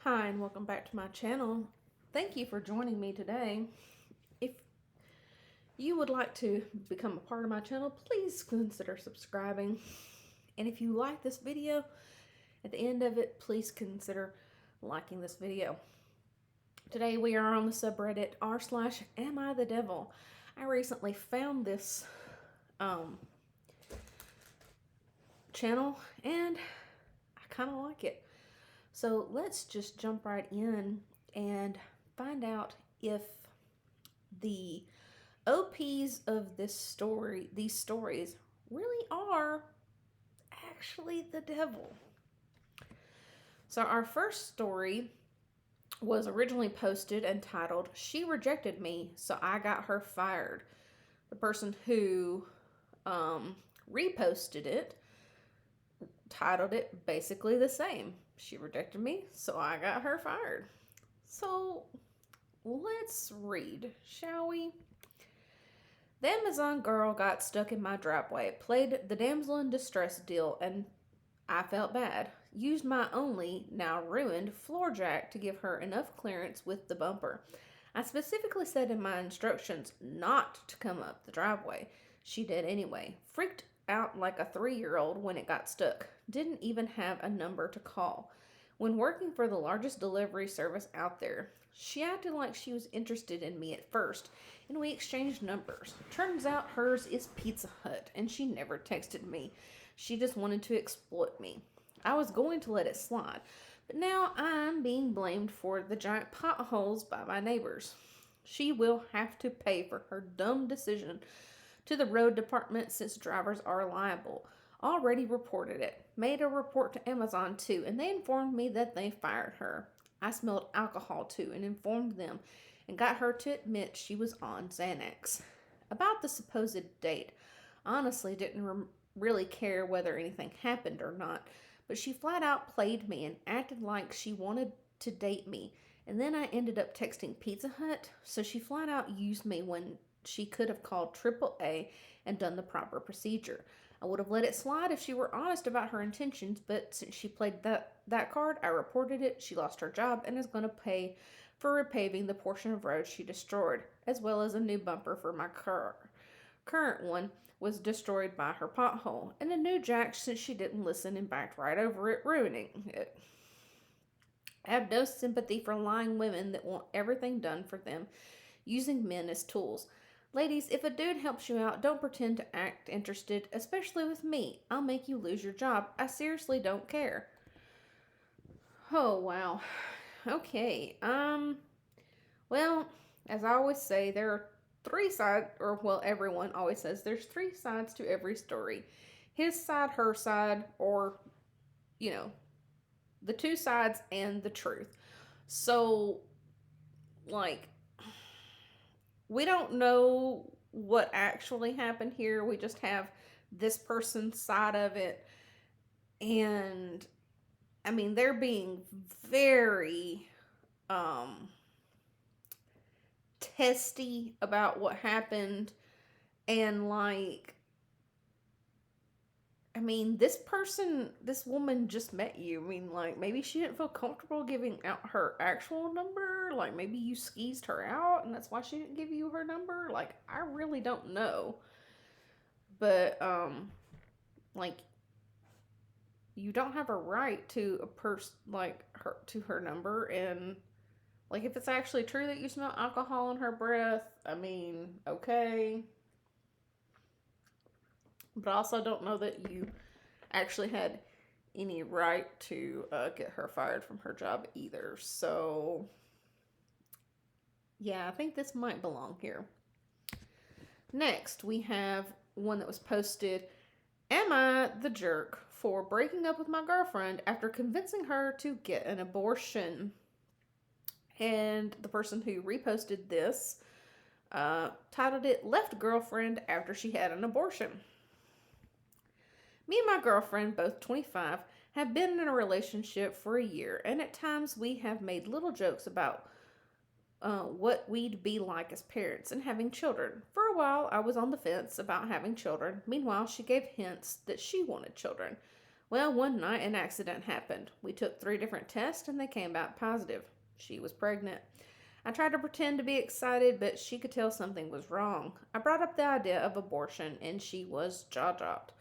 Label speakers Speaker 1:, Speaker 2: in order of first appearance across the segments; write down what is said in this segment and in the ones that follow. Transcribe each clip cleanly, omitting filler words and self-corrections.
Speaker 1: Hi, and welcome back to my channel. Thank you for joining me today. If you would like to become a part of my channel, please consider subscribing. And if you like this video, at the end of it, please consider liking this video. Today we are on the subreddit r/AmItheDevil. I recently found this channel and I kind of like it. So let's just jump right in and find out if the OPs of these stories really are actually the devil. So our first story was originally posted and titled, "She Rejected Me, so I Got Her Fired." The person who reposted it titled it basically the same. "She rejected me, so I got her fired." So let's read, shall we? The Amazon girl got stuck in my driveway, played the damsel in distress deal, and I felt bad. Used my only, now ruined, floor jack to give her enough clearance with the bumper. I specifically said in my instructions not to come up the driveway. She did anyway. Freaked out like a 3-year-old when it got stuck. Didn't even have a number to call. When working for the largest delivery service out there, she acted like she was interested in me at first, and we exchanged numbers. Turns out hers is Pizza Hut, and she never texted me. She just wanted to exploit me. I was going to let it slide, but now I'm being blamed for the giant potholes by my neighbors. She will have to pay for her dumb decision to the road department since drivers are liable. Already reported it. Made a report to Amazon too, and they informed me that they fired her. I smelled alcohol too and informed them and got her to admit she was on Xanax. About the supposed date, honestly didn't really care whether anything happened or not, but she flat out played me and acted like she wanted to date me. And then I ended up texting Pizza Hut, so she flat out used me when she could have called AAA and done the proper procedure. I would have let it slide if she were honest about her intentions, but since she played that card, I reported it. She lost her job and is going to pay for repaving the portion of road she destroyed, as well as a new bumper for my car. Current one was destroyed by her pothole, and a new jack since she didn't listen and backed right over it, ruining it. I have no sympathy for lying women that want everything done for them, using men as tools. Ladies, if a dude helps you out, don't pretend to act interested, especially with me. I'll make you lose your job. I seriously don't care. Oh, wow. Okay. Well, as I always say, there are 3 sides, or well, everyone always says there's 3 sides to every story. His side, her side, or, the 2 sides and the truth. So, like, we don't know what actually happened here. We just have this person's side of it. And I mean, they're being very testy about what happened. And like, I mean, this woman just met you. I mean, like, maybe she didn't feel comfortable giving out her actual number. Like, maybe you skeezed her out and that's why she didn't give you her number. Like, I really don't know. But, like, you don't have a right to a person, like, her number. And, like, if it's actually true that you smell alcohol in her breath, I mean, okay. But I also don't know that you actually had any right to get her fired from her job either. So, yeah, I think this might belong here. Next, we have one that was posted, "Am I the jerk for breaking up with my girlfriend after convincing her to get an abortion?" And the person who reposted this titled it, "Left girlfriend after she had an abortion." Me and my girlfriend, both 25, have been in a relationship for a year, and at times we have made little jokes about what we'd be like as parents and having children. For a while, I was on the fence about having children. Meanwhile, she gave hints that she wanted children. Well, one night an accident happened. We took 3 different tests and they came back positive. She was pregnant. I tried to pretend to be excited, but she could tell something was wrong. I brought up the idea of abortion and she was jaw dropped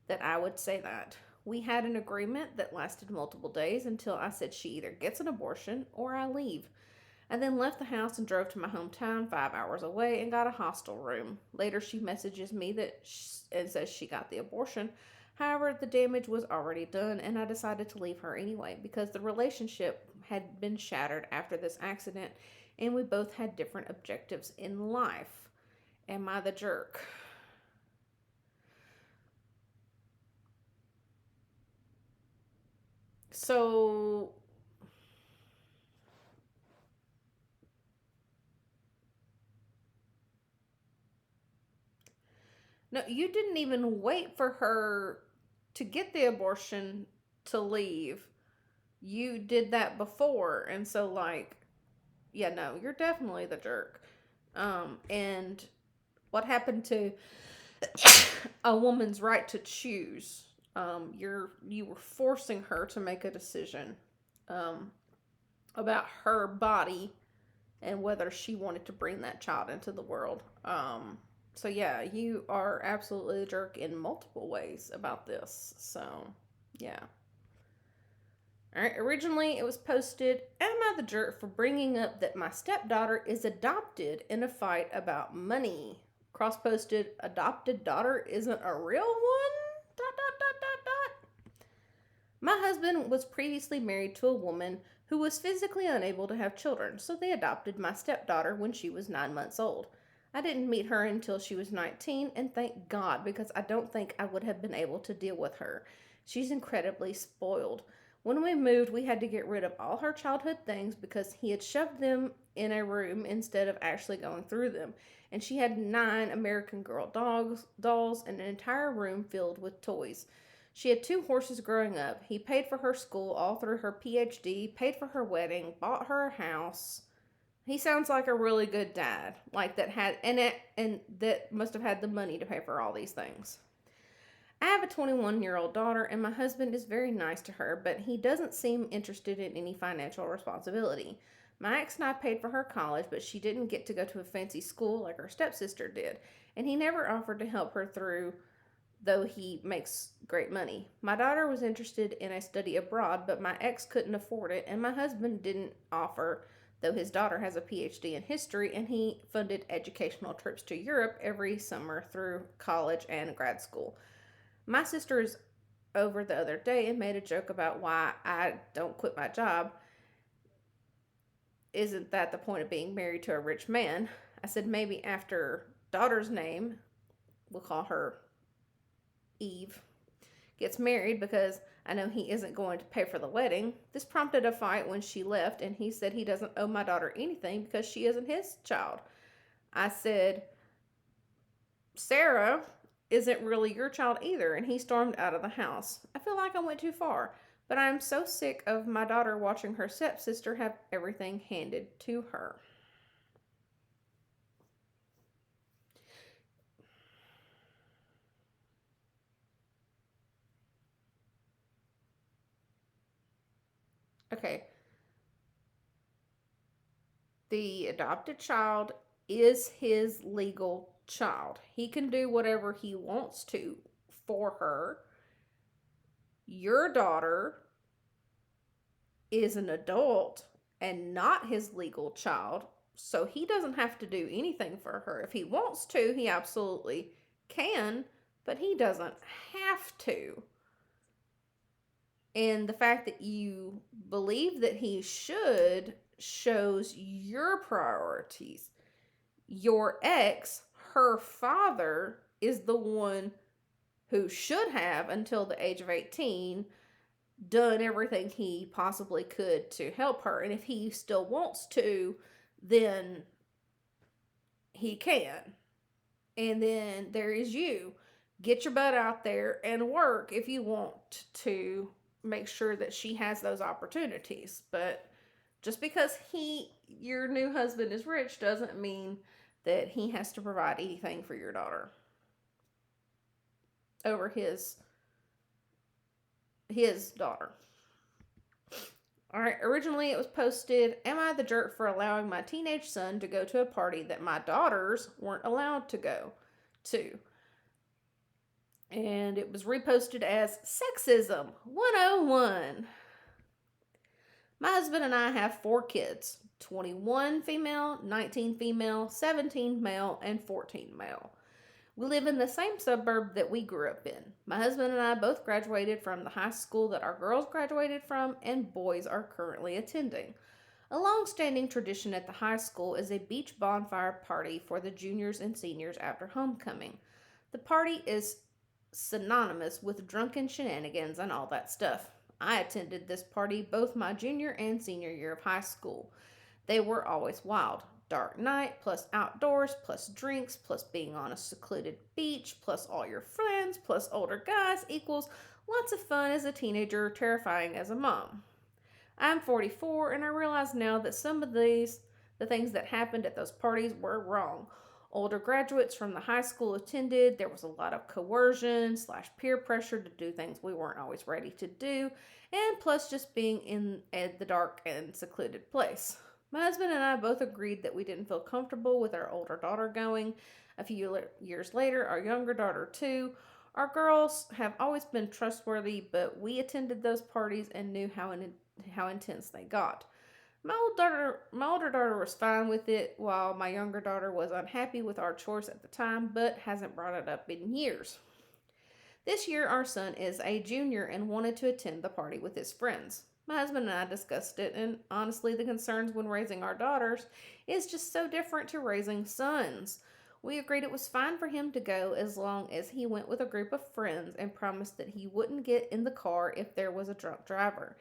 Speaker 1: that I would say that. We had an agreement that lasted multiple days until I said she either gets an abortion or I leave. I then left the house and drove to my hometown 5 hours away and got a hostel room. Later, she messages me and says she got the abortion. However, the damage was already done, and I decided to leave her anyway because the relationship had been shattered after this accident, and we both had different objectives in life. Am I the jerk? So, no, you didn't even wait for her to get the abortion to leave. You did that before. And so, like, yeah, no, you're definitely the jerk. And what happened to a woman's right to choose? You were forcing her to make a decision about her body and whether she wanted to bring that child into the world. So yeah, you are absolutely a jerk in multiple ways about this. So yeah. All right. Originally, it was posted, "Am I the jerk for bringing up that my stepdaughter is adopted in a fight about money?" Cross posted, "Adopted daughter isn't a real one? Dot dot dot dot dot." My husband was previously married to a woman who was physically unable to have children, so they adopted my stepdaughter when she was 9 months old. I didn't meet her until she was 19, and thank God, because I don't think I would have been able to deal with her. She's incredibly spoiled. When we moved, we had to get rid of all her childhood things because he had shoved them in a room instead of actually going through them. And she had 9 American Girl dolls, and an entire room filled with toys. She had 2 horses growing up. He paid for her school all through her PhD, paid for her wedding, bought her a house. He sounds like a really good dad, like that had and that must have had the money to pay for all these things. I have a 21-year-old daughter, and my husband is very nice to her, but he doesn't seem interested in any financial responsibility. My ex and I paid for her college, but she didn't get to go to a fancy school like her stepsister did, and he never offered to help her through, though he makes great money. My daughter was interested in a study abroad, but my ex couldn't afford it, and my husband didn't offer, though his daughter has a PhD in history, and he funded educational trips to Europe every summer through college and grad school. My sister is over the other day and made a joke about why I don't quit my job. Isn't that the point of being married to a rich man? I said maybe after daughter's name, we'll call her Eve, gets married because I know he isn't going to pay for the wedding. This prompted a fight when she left, and he said he doesn't owe my daughter anything because she isn't his child. I said, Sarah isn't really your child either, and he stormed out of the house. I feel like I went too far, but I am so sick of my daughter watching her stepsister have everything handed to her. Okay, the adopted child is his legal child. He can do whatever he wants to for her. Your daughter is an adult and not his legal child, so he doesn't have to do anything for her. If he wants to, he absolutely can, but he doesn't have to. And the fact that you believe that he should shows your priorities. Your ex, her father, is the one who should have, until the age of 18, done everything he possibly could to help her. And if he still wants to, then he can. And then there is you. Get your butt out there and work if you want to make sure that she has those opportunities. But just because your new husband is rich doesn't mean that he has to provide anything for your daughter over his his daughter. All right, originally it was posted, "Am I the jerk for allowing my teenage son to go to a party that my daughters weren't allowed to go to?" And it was reposted as Sexism 101. My husband and I have 4 kids: 21 female, 19 female, 17 male, and 14 male. We live in the same suburb that we grew up in. My husband and I both graduated from the high school that our girls graduated from, and boys are currently attending. A long-standing tradition at the high school is a beach bonfire party for the juniors and seniors after homecoming. The party is synonymous with drunken shenanigans and all that stuff. I attended this party both my junior and senior year of high school. They were always wild. Dark night, plus outdoors, plus drinks, plus being on a secluded beach, plus all your friends, plus older guys equals lots of fun as a teenager, terrifying as a mom. I'm 44 and I realize now that some of the things that happened at those parties were wrong. Older graduates from the high school attended. There was a lot of coercion / peer pressure to do things we weren't always ready to do, and plus just being in the dark and secluded place. My husband and I both agreed that we didn't feel comfortable with our older daughter going. A few years later, our younger daughter too. Our girls have always been trustworthy, but we attended those parties and knew how intense they got. My older daughter was fine with it, while my younger daughter was unhappy with our choice at the time, but hasn't brought it up in years. This year, our son is a junior and wanted to attend the party with his friends. My husband and I discussed it, and honestly, the concerns when raising our daughters is just so different to raising sons. We agreed it was fine for him to go as long as he went with a group of friends and promised that he wouldn't get in the car if there was a drunk driver.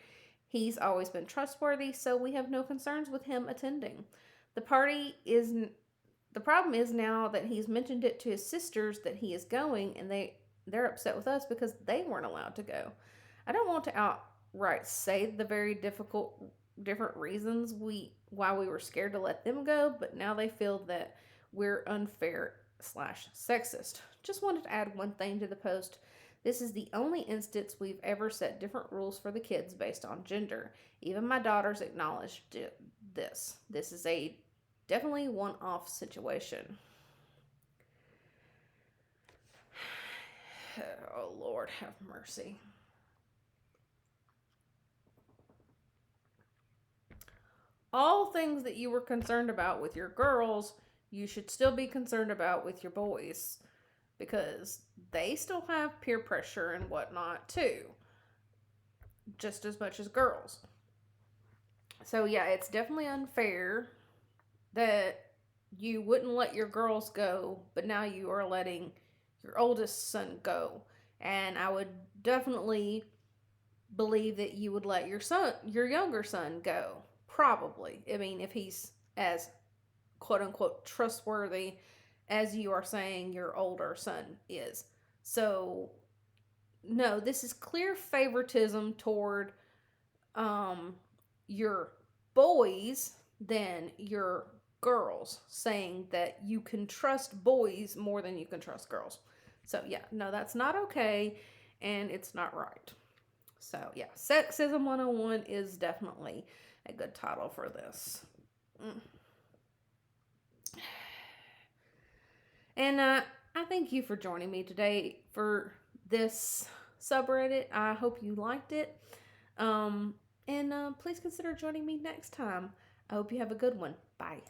Speaker 1: He's always been trustworthy, so we have no concerns with him attending. The party is the problem is now that he's mentioned it to his sisters that he is going, and they're upset with us because they weren't allowed to go. I don't want to outright say the very different reasons why we were scared to let them go, but now they feel that we're unfair / sexist. Just wanted to add one thing to the post. This is the only instance we've ever set different rules for the kids based on gender. Even my daughters acknowledged this. This is a definitely one-off situation. Oh, Lord, have mercy. All things that you were concerned about with your girls, you should still be concerned about with your boys, because they still have peer pressure and whatnot too, just as much as girls. So yeah, it's definitely unfair that you wouldn't let your girls go, but now you are letting your oldest son go. And I would definitely believe that you would let your younger son go. Probably. I mean, if he's as quote unquote trustworthy as you are saying your older son is. So, no, this is clear favoritism toward your boys than your girls, saying that you can trust boys more than you can trust girls. So, yeah, no, that's not okay, and it's not right. So, yeah, Sexism 101 is definitely a good title for this. And I thank you for joining me today for this subreddit. I hope you liked it. And please consider joining me next time. I hope you have a good one. Bye.